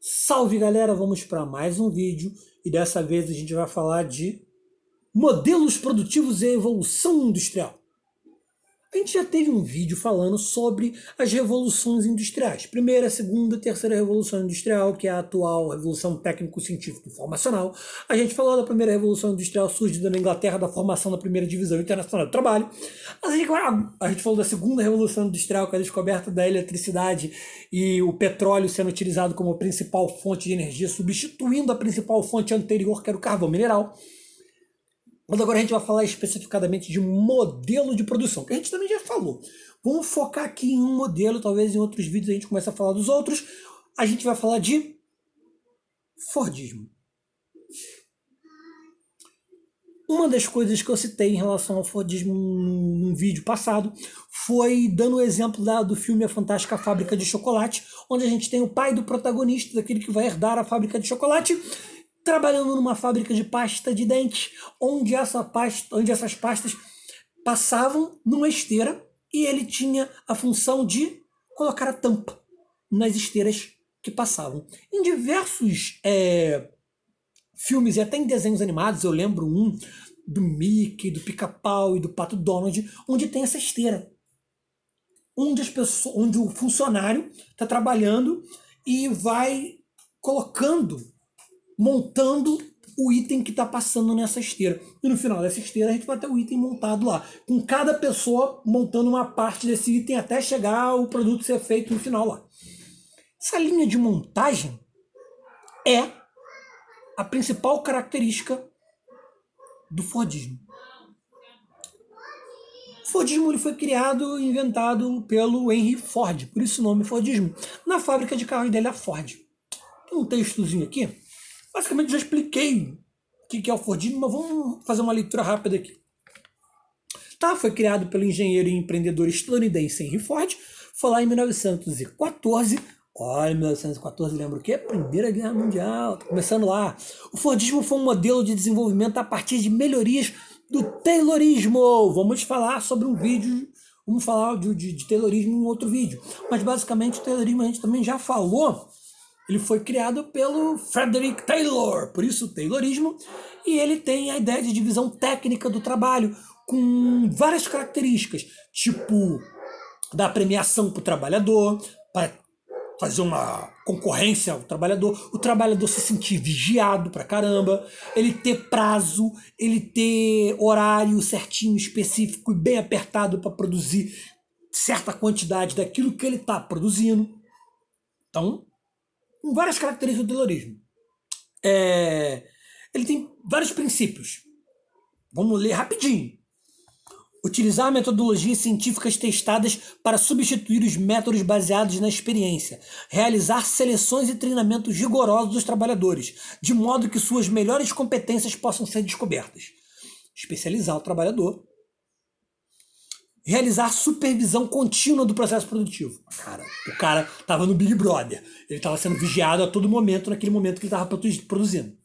Salve galera, vamos para mais um vídeo e dessa vez a gente vai falar de modelos produtivos e evolução industrial. A gente já teve um vídeo falando sobre as revoluções industriais. Primeira, segunda, terceira revolução industrial, que é a atual revolução técnico-científica informacional. A gente falou da primeira revolução industrial surgida na Inglaterra, da formação da primeira divisão internacional do trabalho. A gente falou da segunda revolução industrial, com a descoberta da eletricidade e o petróleo sendo utilizado como principal fonte de energia, substituindo a principal fonte anterior, que era o carvão mineral. Mas agora a gente vai falar especificadamente de modelo de produção, que a gente também já falou. Vamos focar aqui em um modelo, talvez em outros vídeos a gente comece a falar dos outros. A gente vai falar de Fordismo. Uma das coisas que eu citei em relação ao Fordismo num vídeo passado foi dando o exemplo do filme A Fantástica Fábrica de Chocolate, onde a gente tem o pai do protagonista, daquele que vai herdar a fábrica de chocolate, trabalhando numa fábrica de pasta de dente, onde essas pastas passavam numa esteira e ele tinha a função de colocar a tampa nas esteiras que passavam. Em diversos filmes e até em desenhos animados, eu lembro um do Mickey, do Pica-Pau e do Pato Donald, onde tem essa esteira. Onde o funcionário está trabalhando e vai montando o item que está passando nessa esteira. E no final dessa esteira a gente vai ter o item montado lá, com cada pessoa montando uma parte desse item até chegar o produto ser feito no final lá. Essa linha de montagem é a principal característica do Fordismo. O Fordismo ele foi inventado pelo Henry Ford, por isso o nome Fordismo, na fábrica de carros dele, a Ford. Tem um textozinho aqui. Basicamente já expliquei o que é o Fordismo, mas vamos fazer uma leitura rápida aqui. Foi criado pelo engenheiro e empreendedor estadunidense Henry Ford, foi lá em 1914. Olha, 1914 lembra o quê? Primeira Guerra Mundial, tá começando lá. O Fordismo foi um modelo de desenvolvimento a partir de melhorias do Taylorismo. Vamos falar sobre um vídeo, vamos falar de Taylorismo em um outro vídeo. Mas basicamente o Taylorismo a gente também já falou. Ele foi criado pelo Frederick Taylor, por isso o Taylorismo, e ele tem a ideia de divisão técnica do trabalho, com várias características, tipo dar premiação para o trabalhador, para fazer uma concorrência ao o trabalhador se sentir vigiado pra caramba, ele ter prazo, ele ter horário certinho, específico e bem apertado para produzir certa quantidade daquilo que ele está produzindo. Então, com várias características do Taylorismo. Ele tem vários princípios. Vamos ler rapidinho. Utilizar metodologias científicas testadas para substituir os métodos baseados na experiência. Realizar seleções e treinamentos rigorosos dos trabalhadores, de modo que suas melhores competências possam ser descobertas. Especializar o trabalhador. Realizar supervisão contínua do processo produtivo. O cara estava no Big Brother. Ele estava sendo vigiado a todo momento, naquele momento que ele estava produzindo.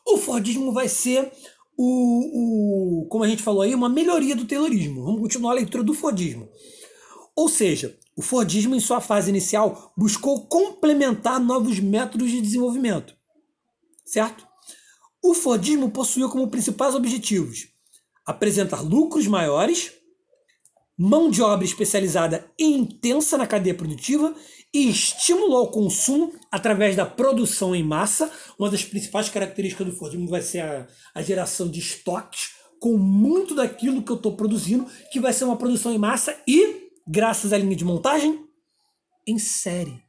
O Fordismo vai ser, como a gente falou aí, uma melhoria do Taylorismo. Vamos continuar a leitura do Fordismo. Ou seja, o Fordismo, em sua fase inicial, buscou complementar novos métodos de desenvolvimento. Certo? O Fordismo possuiu como principais objetivos apresentar lucros maiores, mão de obra especializada e intensa na cadeia produtiva e estímulo ao consumo através da produção em massa. Uma das principais características do Fordismo vai ser a geração de estoques com muito daquilo que eu estou produzindo, que vai ser uma produção em massa e, graças à linha de montagem, em série.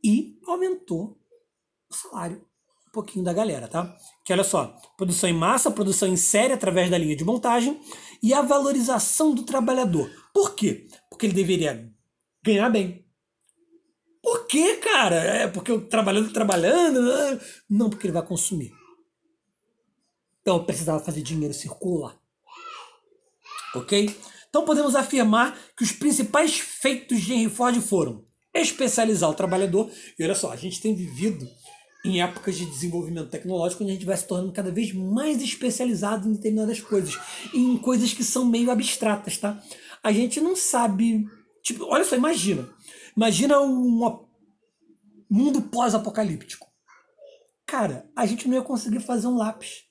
E aumentou o salário pouquinho da galera, tá? Que olha só, produção em massa, produção em série através da linha de montagem e a valorização do trabalhador. Por quê? Porque ele deveria ganhar bem. Por quê, cara? É porque eu trabalhando? Não, porque ele vai consumir. Então eu precisava fazer dinheiro circular. Ok? Então podemos afirmar que os principais feitos de Henry Ford foram especializar o trabalhador. E olha só, a gente tem vivido em épocas de desenvolvimento tecnológico, onde a gente vai se tornando cada vez mais especializado em determinadas coisas, em coisas que são meio abstratas, tá? a gente não sabe. Tipo, olha só, imagina. Imagina um mundo pós-apocalíptico. Cara, a gente não ia conseguir fazer um lápis.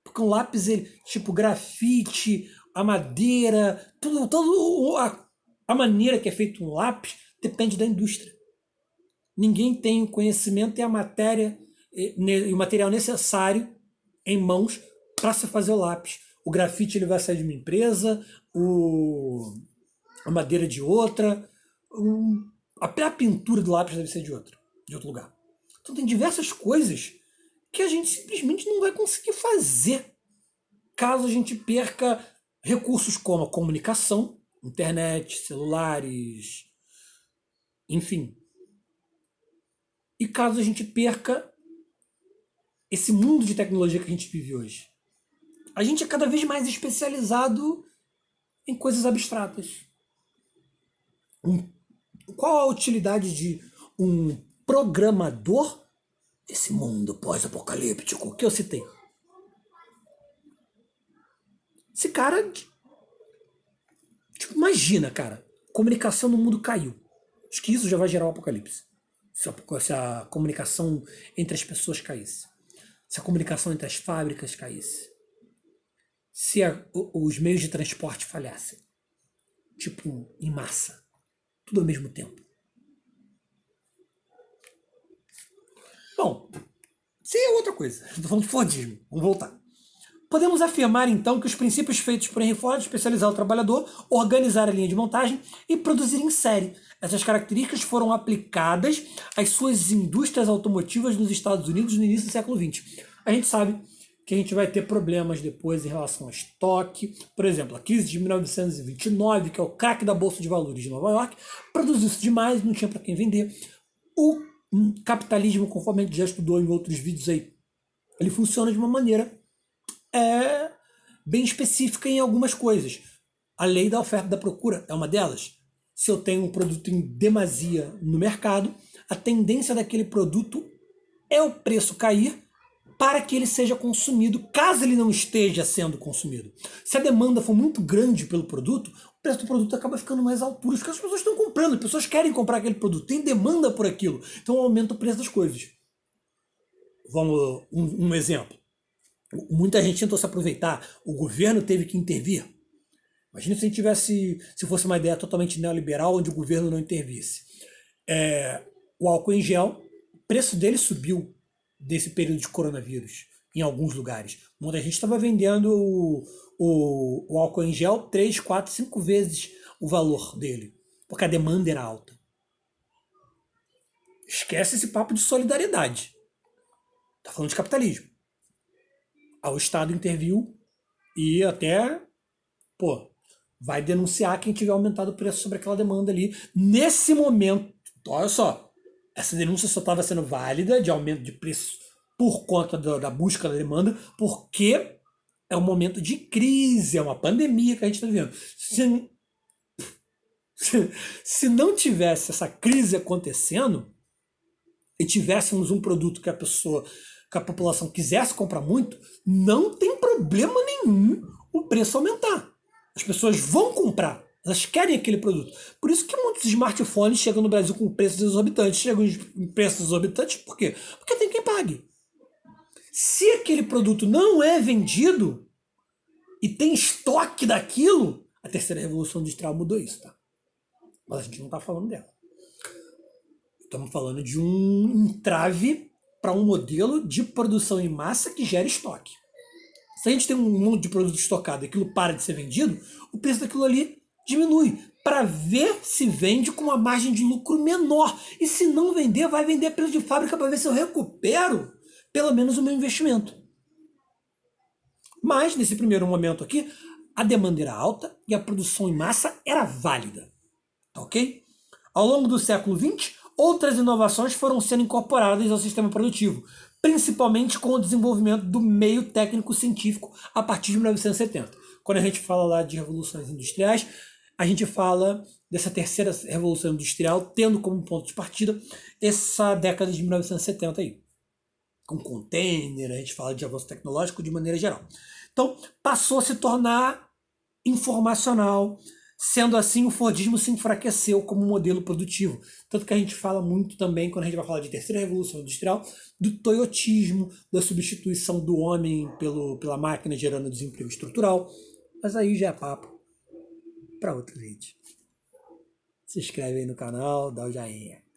Porque um lápis, ele, tipo, grafite, a madeira, a maneira que é feito um lápis depende da indústria. Ninguém tem o conhecimento e a matéria e o material necessário em mãos para se fazer o lápis. O grafite ele vai sair de uma empresa, a madeira de outra, até a pintura do lápis deve ser de outro lugar. Então tem diversas coisas que a gente simplesmente não vai conseguir fazer caso a gente perca recursos como a comunicação, internet, celulares, enfim. E caso a gente perca esse mundo de tecnologia que a gente vive hoje. A gente é cada vez mais especializado em coisas abstratas. Qual a utilidade de um programador desse mundo pós-apocalíptico que eu citei? Esse cara, tipo, imagina, cara, comunicação no mundo caiu. Acho que isso já vai gerar um apocalipse. Se a comunicação entre as pessoas caísse. Se a comunicação entre as fábricas caísse. Se os meios de transporte falhassem. Tipo, em massa. Tudo ao mesmo tempo. Bom, isso é outra coisa. Estou falando de Fordismo. Vamos voltar. Podemos afirmar, então, que os princípios feitos por Henry Ford, especializar o trabalhador, organizar a linha de montagem e produzir em série. Essas características foram aplicadas às suas indústrias automotivas nos Estados Unidos no início do século XX. A gente sabe que a gente vai ter problemas depois em relação a estoque. Por exemplo, a crise de 1929, que é o craque da Bolsa de Valores de Nova York, produziu-se demais, não tinha para quem vender. O capitalismo, conforme a gente já estudou em outros vídeos aí, ele funciona de uma maneira bem específica em algumas coisas. A lei da oferta e da procura é uma delas. Se eu tenho um produto em demasia no mercado, a tendência daquele produto é o preço cair para que ele seja consumido, caso ele não esteja sendo consumido. Se a demanda for muito grande pelo produto, o preço do produto acaba ficando mais alto, porque as pessoas estão comprando, as pessoas querem comprar aquele produto, tem demanda por aquilo, então aumenta o preço das coisas. Vamos, um exemplo. Muita gente tentou se aproveitar, o governo teve que intervir. Imagina se a gente tivesse, se fosse uma ideia totalmente neoliberal, onde o governo não intervisse. O álcool em gel, o preço dele subiu desse período de coronavírus, em alguns lugares. Muita gente estava vendendo o álcool em gel 3, 4, 5 vezes o valor dele, porque a demanda era alta. Esquece esse papo de solidariedade. Tá falando de capitalismo. O Estado interviu e até, vai denunciar quem tiver aumentado o preço sobre aquela demanda ali. Nesse momento, olha só, essa denúncia só estava sendo válida de aumento de preço por conta da busca da demanda, porque é um momento de crise, é uma pandemia que a gente está vivendo. Se não tivesse essa crise acontecendo e tivéssemos um produto que a população quisesse comprar muito, não tem problema nenhum o preço aumentar. As pessoas vão comprar, elas querem aquele produto. Por isso que muitos smartphones chegam no Brasil com preços exorbitantes. Chegam em preços exorbitantes por quê? Porque tem quem pague. Se aquele produto não é vendido e tem estoque daquilo, a terceira revolução industrial mudou isso, tá? Mas a gente não está falando dela. Estamos falando de um entrave para um modelo de produção em massa que gera estoque. Se a gente tem um monte de produto estocado e aquilo para de ser vendido, o preço daquilo ali diminui para ver se vende com uma margem de lucro menor. E se não vender, vai vender a preço de fábrica para ver se eu recupero pelo menos o meu investimento. Mas, nesse primeiro momento aqui, a demanda era alta e a produção em massa era válida. Tá ok? Ao longo do século XX, outras inovações foram sendo incorporadas ao sistema produtivo, principalmente com o desenvolvimento do meio técnico-científico a partir de 1970. Quando a gente fala lá de revoluções industriais, a gente fala dessa terceira revolução industrial tendo como ponto de partida essa década de 1970 aí. Com container, a gente fala de avanço tecnológico de maneira geral. Então, passou a se tornar informacional, Sendo assim, o Fordismo se enfraqueceu como modelo produtivo. Tanto que a gente fala muito também, quando a gente vai falar de terceira revolução industrial, do toyotismo, da substituição do homem pela máquina gerando desemprego estrutural. Mas aí já é papo para outro vídeo. Se inscreve aí no canal, dá o joinha.